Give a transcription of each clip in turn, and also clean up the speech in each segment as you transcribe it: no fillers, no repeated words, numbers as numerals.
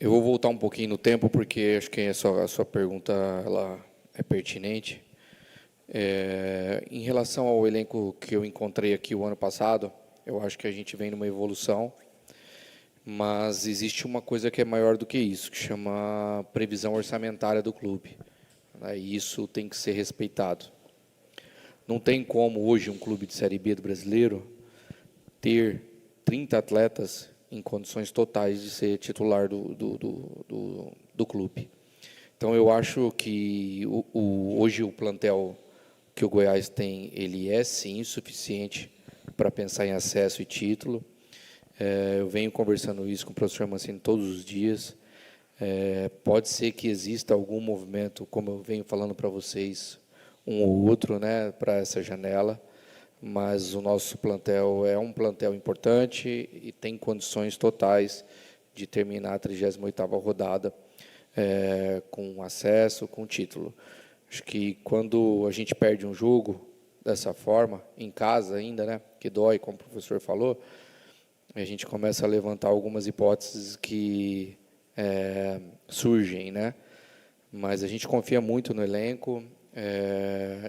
Eu vou voltar um pouquinho no tempo, porque acho que a sua pergunta ela é pertinente. Em relação ao elenco que eu encontrei aqui o ano passado, eu acho que a gente vem numa evolução, mas existe uma coisa que é maior do que isso, que chama previsão orçamentária do clube, né? E isso tem que ser respeitado. Não tem como hoje um clube de Série B do brasileiro ter 30 atletas em condições totais de ser titular do clube. Então, eu acho que hoje o plantel que o Goiás tem, ele é, sim, suficiente para pensar em acesso e título. Eu venho conversando isso com o professor Mancini todos os dias. Pode ser que exista algum movimento, como eu venho falando para vocês, um ou outro, né, para essa janela, mas o nosso plantel é um plantel importante e tem condições totais de terminar a 38ª rodada com acesso, com título. Acho que quando a gente perde um jogo dessa forma, em casa ainda, né, que dói, como o professor falou, a gente começa a levantar algumas hipóteses que surgem, né? Mas a gente confia muito no elenco,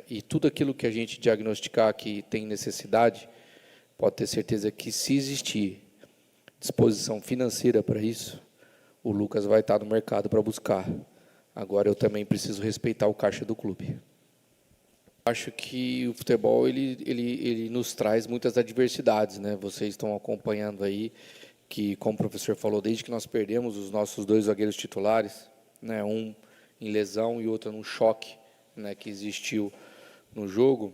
e tudo aquilo que a gente diagnosticar que tem necessidade, pode ter certeza que, se existir disposição financeira para isso, o Lucas vai estar no mercado para buscar. Agora, eu também preciso respeitar o caixa do clube. Acho que o futebol ele nos traz muitas adversidades, né? Vocês estão acompanhando aí que, como o professor falou, desde que nós perdemos os nossos 2 zagueiros titulares, né, um em lesão e outro num choque, né, que existiu no jogo,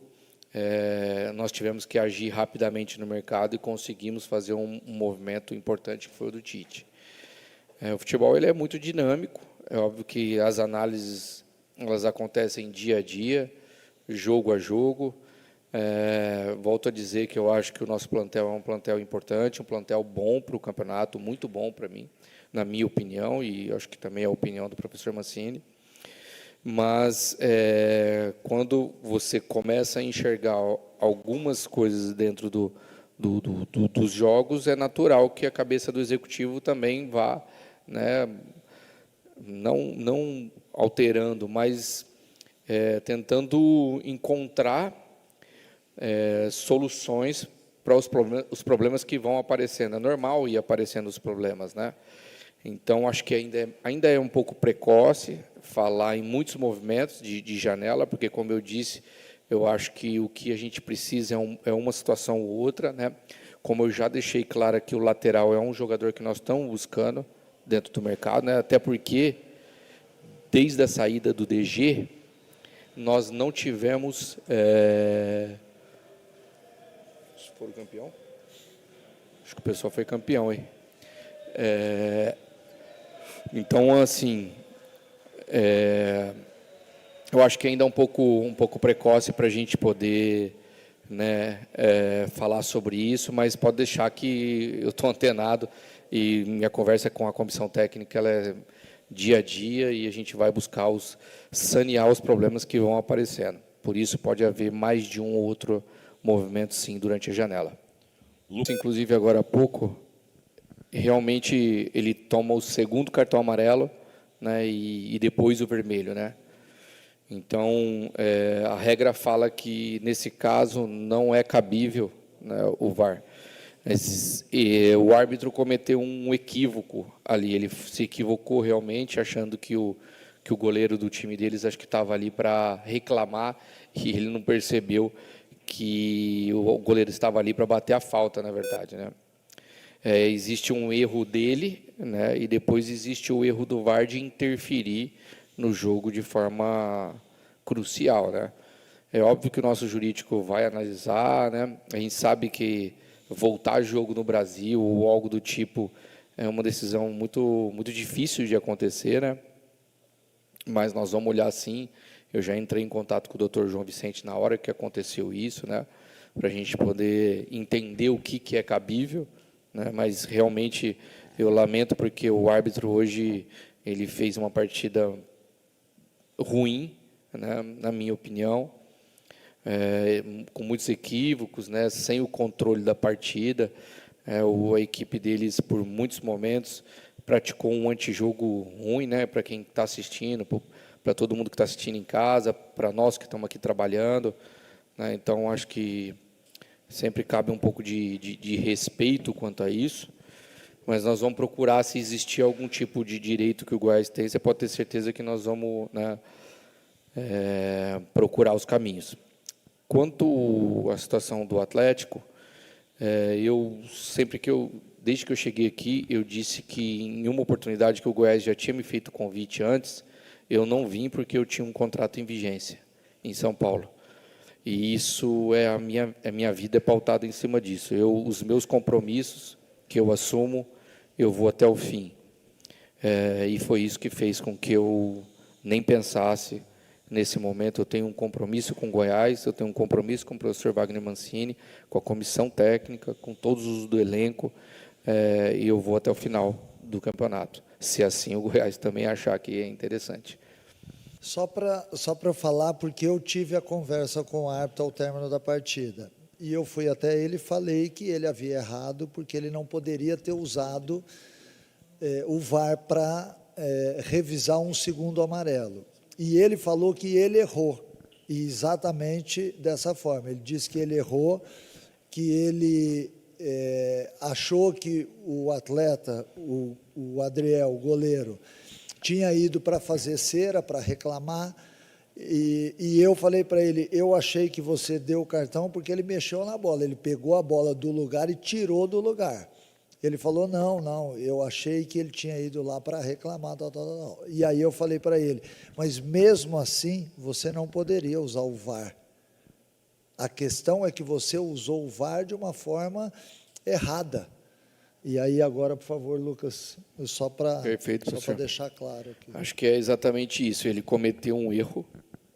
nós tivemos que agir rapidamente no mercado e conseguimos fazer um movimento importante, que foi o do Tite. O futebol ele é muito dinâmico, é óbvio que as análises elas acontecem dia a dia, jogo a jogo. Volto a dizer que eu acho que o nosso plantel é um plantel importante, um plantel bom para o campeonato, muito bom para mim, na minha opinião, e acho que também é a opinião do professor Mancini. Mas quando você começa a enxergar algumas coisas dentro dos jogos, é natural que a cabeça do executivo também vá, né, não alterando, mas tentando encontrar soluções para os problemas que vão aparecendo. É normal ir aparecendo os problemas, né? Então, acho que ainda é um pouco precoce falar em muitos movimentos de janela, porque, como eu disse, eu acho que o que a gente precisa é uma situação ou outra, né? Como eu já deixei claro que o lateral é um jogador que nós estamos buscando dentro do mercado, né? Até porque, desde a saída do DG, nós não tivemos... Foram campeão? Acho que o pessoal foi campeão, hein? Então, assim, eu acho que ainda é um pouco precoce para a gente poder, né, falar sobre isso, mas pode deixar que eu estou antenado e minha conversa com a comissão técnica ela é dia a dia e a gente vai buscar sanear os problemas que vão aparecendo. Por isso, pode haver mais de um ou outro movimento, sim, durante a janela. Inclusive, agora há pouco, realmente ele toma o 2º cartão amarelo, né, e depois o vermelho, né? Então, a regra fala que, nesse caso, não é cabível, né, o VAR. Mas, o árbitro cometeu um equívoco ali, ele se equivocou realmente, achando que o goleiro do time deles acho que estava ali para reclamar, e ele não percebeu que o goleiro estava ali para bater a falta, na verdade, né? Existe um erro dele, né, e depois existe o erro do VAR de interferir no jogo de forma crucial, né? É óbvio que o nosso jurídico vai analisar, né? A gente sabe que voltar jogo no Brasil ou algo do tipo é uma decisão muito difícil de acontecer, né? Mas nós vamos olhar sim. Eu já entrei em contato com o Dr. João Vicente na hora que aconteceu isso, né? Para a gente poder entender o que é cabível, né? Mas realmente eu lamento porque o árbitro hoje ele fez uma partida ruim, né? Na minha opinião, com muitos equívocos, né? Sem o controle da partida. A equipe deles, por muitos momentos, praticou um antijogo ruim, né, para quem está assistindo, para todo mundo que está assistindo em casa, para nós que estamos aqui trabalhando, né? Então, acho que sempre cabe um pouco de respeito quanto a isso, mas nós vamos procurar, se existir algum tipo de direito que o Goiás tem, você pode ter certeza que nós vamos, né, procurar os caminhos. Quanto à situação do Atlético, desde que eu cheguei aqui, eu disse que em uma oportunidade que o Goiás já tinha me feito convite antes, eu não vim porque eu tinha um contrato em vigência em São Paulo. E isso a minha vida é pautada em cima disso. Os meus compromissos que eu assumo, eu vou até o fim. E foi isso que fez com que eu nem pensasse nesse momento. Eu tenho um compromisso com Goiás, eu tenho um compromisso com o professor Wagner Mancini, com a comissão técnica, com todos os do elenco, e eu vou até o final do campeonato, se assim o Goiás também achar que é interessante. Só para falar, porque eu tive a conversa com o árbitro ao término da partida. E eu fui até ele e falei que ele havia errado, porque ele não poderia ter usado o VAR para revisar um segundo amarelo. E ele falou que ele errou, e exatamente dessa forma. Ele disse que ele errou, que ele achou que o atleta, o Adriel, o goleiro, tinha ido para fazer cera, para reclamar, e eu falei para ele, eu achei que você deu o cartão porque ele mexeu na bola, ele pegou a bola do lugar e tirou do lugar. Ele falou, não, eu achei que ele tinha ido lá para reclamar, tal. E aí eu falei para ele, mas mesmo assim, você não poderia usar o VAR. A questão é que você usou o VAR de uma forma errada. E aí agora, por favor, Lucas, só para deixar claro aqui. Acho que é exatamente isso. Ele cometeu um erro,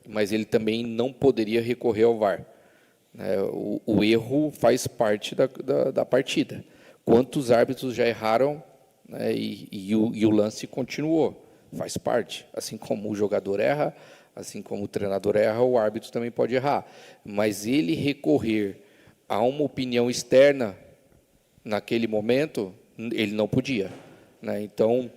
mas ele também não poderia recorrer ao VAR. O erro faz parte da partida. Quantos árbitros já erraram, né, e o lance continuou? Faz parte. Assim como o jogador erra, assim como o treinador erra, o árbitro também pode errar. Mas ele recorrer a uma opinião externa naquele momento, ele não podia, né? Então,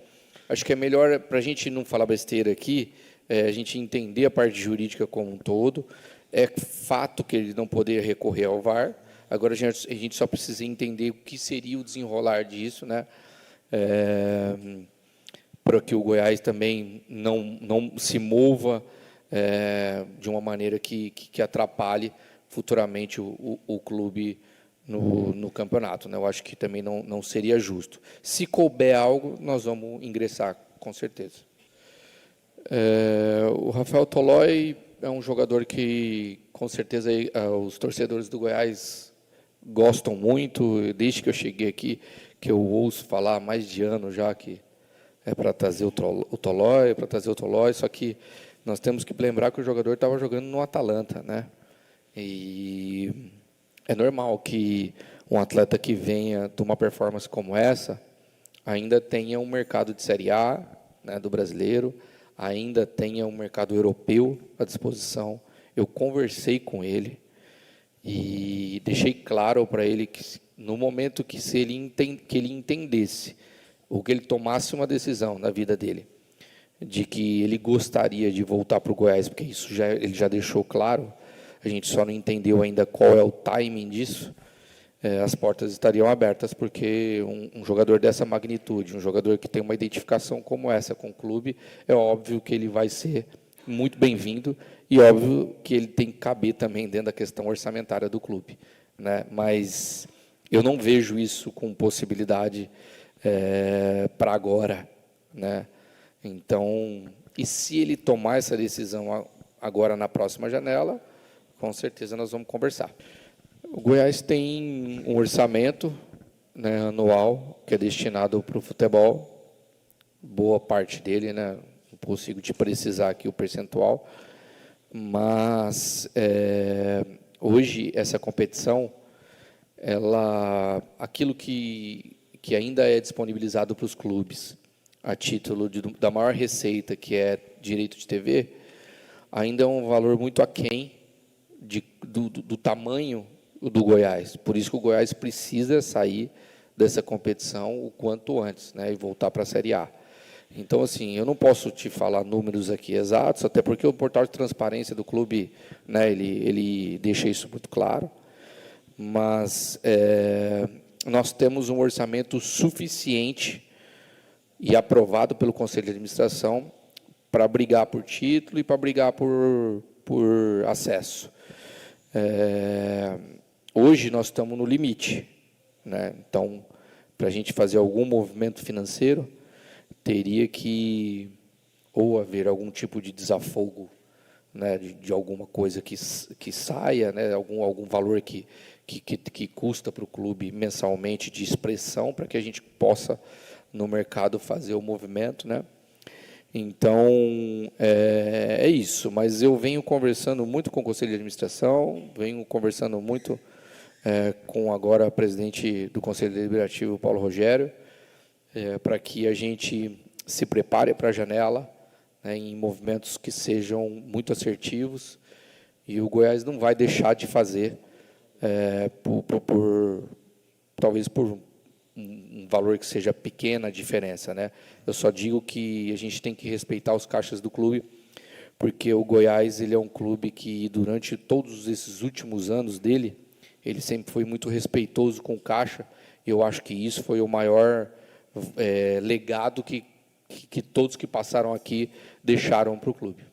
acho que é melhor, para a gente não falar besteira aqui, a gente entender a parte jurídica como um todo. É fato que ele não poderia recorrer ao VAR. Agora, a gente só precisa entender o que seria o desenrolar disso, né? Para que o Goiás também não se mova de uma maneira que atrapalhe futuramente o clube no campeonato, né? Eu acho que também não seria justo. Se couber algo, nós vamos ingressar, com certeza. O Rafael Tolói é um jogador que, com certeza, os torcedores do Goiás gostam muito. Desde que eu cheguei aqui, que eu ouço falar há mais de ano já que é para trazer o Tolói, só que nós temos que lembrar que o jogador estava jogando no Atalanta, né? E é normal que um atleta que venha de uma performance como essa ainda tenha um mercado de Série A, né, do brasileiro, ainda tenha um mercado europeu à disposição. Eu conversei com ele e deixei claro para ele que, no momento que ele entendesse, ou que ele tomasse uma decisão na vida dele, de que ele gostaria de voltar para o Goiás, porque isso ele já deixou claro, a gente só não entendeu ainda qual é o timing disso, as portas estariam abertas, porque um jogador dessa magnitude, um jogador que tem uma identificação como essa com o clube, é óbvio que ele vai ser muito bem-vindo e óbvio que ele tem que caber também dentro da questão orçamentária do clube, né? Mas eu não vejo isso com possibilidade para agora, né? Então, e se ele tomar essa decisão agora na próxima janela, com certeza nós vamos conversar. O Goiás tem um orçamento, né, anual que é destinado para o futebol, boa parte dele, né, não consigo te precisar aqui o percentual, mas hoje essa competição, aquilo que ainda é disponibilizado para os clubes a título da maior receita, que é direito de TV, ainda é um valor muito aquém do tamanho do Goiás. Por isso que o Goiás precisa sair dessa competição o quanto antes, né, e voltar para a Série A. Então, assim, eu não posso te falar números aqui exatos, até porque o portal de transparência do clube, né, ele deixa isso muito claro, mas nós temos um orçamento suficiente e aprovado pelo Conselho de Administração para brigar por título e para brigar por acesso. Hoje nós estamos no limite, né? Então, para a gente fazer algum movimento financeiro, teria que ou haver algum tipo de desafogo, né, de alguma coisa que saia, né, algum valor que custa para o clube mensalmente de expressão, para que a gente possa, no mercado, fazer o movimento, né? Então, é isso. Mas eu venho conversando muito com o Conselho de Administração, venho conversando muito com agora o presidente do Conselho Deliberativo, Paulo Rogério, para que a gente se prepare para a janela, né, em movimentos que sejam muito assertivos, e o Goiás não vai deixar de fazer, talvez por um valor que seja pequena a diferença, né? Eu só digo que a gente tem que respeitar os caixas do clube, porque o Goiás ele é um clube que, durante todos esses últimos anos dele, ele sempre foi muito respeitoso com o caixa, e eu acho que isso foi o maior legado que todos que passaram aqui deixaram para o clube.